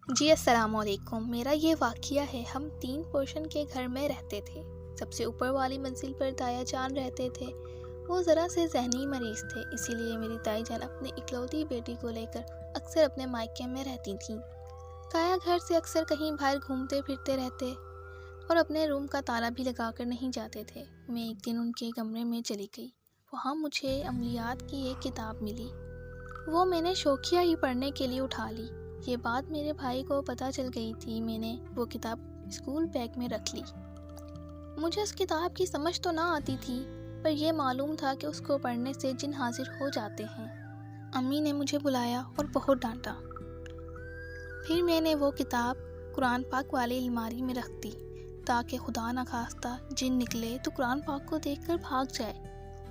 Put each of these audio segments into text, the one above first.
جی السلام علیکم۔ میرا یہ واقعہ ہے، ہم 3 پوشن کے گھر میں رہتے تھے۔ سب سے اوپر والی منزل پر تایا جان رہتے تھے۔ وہ ذرا سے ذہنی مریض تھے، اسی لیے میری تائی جان اپنی اکلوتی بیٹی کو لے کر اکثر اپنے مائکے میں رہتی تھیں۔ تایا گھر سے اکثر کہیں باہر گھومتے پھرتے رہتے اور اپنے روم کا تالا بھی لگا کر نہیں جاتے تھے۔ میں ایک دن ان کے کمرے میں چلی گئی۔ وہاں مجھے عملیات کی ایک کتاب ملی۔ وہ میں نے شوقیہ ہی پڑھنے کے لیے اٹھا لی۔ یہ بات میرے بھائی کو پتہ چل گئی تھی۔ میں نے وہ کتاب اسکول بیگ میں رکھ لی۔ مجھے اس کتاب کی سمجھ تو نہ آتی تھی، پر یہ معلوم تھا کہ اس کو پڑھنے سے جن حاضر ہو جاتے ہیں۔ امی نے مجھے بلایا اور بہت ڈانٹا۔ پھر میں نے وہ کتاب قرآن پاک والی الماری میں رکھ دی تاکہ خدا نخواستہ جن نکلے تو قرآن پاک کو دیکھ کر بھاگ جائے۔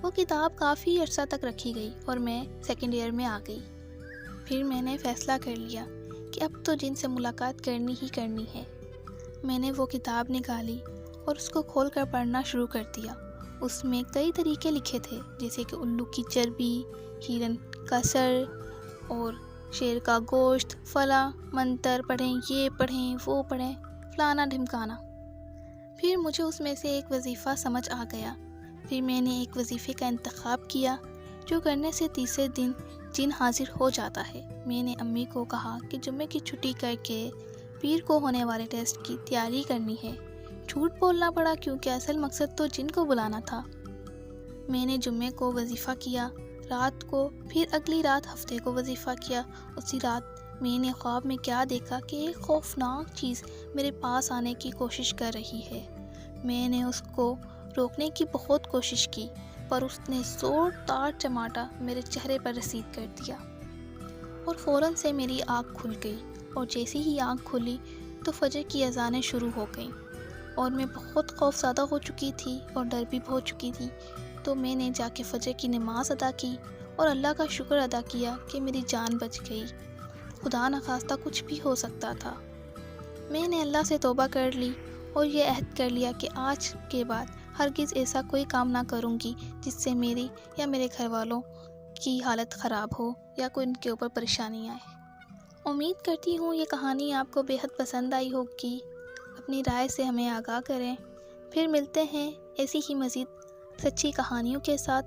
وہ کتاب کافی عرصہ تک رکھی گئی اور میں سیکنڈ ایئر میں آ گئی۔ پھر میں نے فیصلہ کر لیا کہ اب تو جن سے ملاقات کرنی ہی کرنی ہے۔ میں نے وہ کتاب نکالی اور اس کو کھول کر پڑھنا شروع کر دیا۔ اس میں کئی طریقے لکھے تھے، جیسے کہ الو کی چربی، ہرن کا سر اور شیر کا گوشت، فلاں منتر پڑھیں، یہ پڑھیں، وہ پڑھیں، فلانا ڈھمکانا۔ پھر مجھے اس میں سے ایک وظیفہ سمجھ آ گیا۔ پھر میں نے ایک وظیفے کا انتخاب کیا جو کرنے سے تیسرے دن جن حاضر ہو جاتا ہے۔ میں نے امی کو کہا کہ جمعے کی چھٹی کر کے پیر کو ہونے والے ٹیسٹ کی تیاری کرنی ہے۔ جھوٹ بولنا پڑا کیونکہ اصل مقصد تو جن کو بلانا تھا۔ میں نے جمعے کو وظیفہ کیا رات کو، پھر اگلی رات ہفتے کو وظیفہ کیا۔ اسی رات میں نے خواب میں کیا دیکھا کہ ایک خوفناک چیز میرے پاس آنے کی کوشش کر رہی ہے۔ میں نے اس کو روکنے کی بہت کوشش کی، پر اس نے زوردار چماٹا میرے چہرے پر رسید کر دیا اور فوراً سے میری آنکھ کھل گئی۔ اور جیسے ہی آنکھ کھلی تو فجر کی اذانیں شروع ہو گئیں اور میں بہت خوف زدہ ہو چکی تھی اور ڈر بھی ہو چکی تھی۔ تو میں نے جا کے فجر کی نماز ادا کی اور اللہ کا شکر ادا کیا کہ میری جان بچ گئی۔ خدا نخواستہ کچھ بھی ہو سکتا تھا۔ میں نے اللہ سے توبہ کر لی اور یہ عہد کر لیا کہ آج کے بعد ہرگز ایسا کوئی کام نہ کروں گی جس سے میری یا میرے گھر والوں کی حالت خراب ہو یا کوئی ان کے اوپر پریشانی آئے۔ امید کرتی ہوں یہ کہانی آپ کو بے حد پسند آئی ہوگی۔ اپنی رائے سے ہمیں آگاہ کریں۔ پھر ملتے ہیں ایسی ہی مزید سچی کہانیوں کے ساتھ۔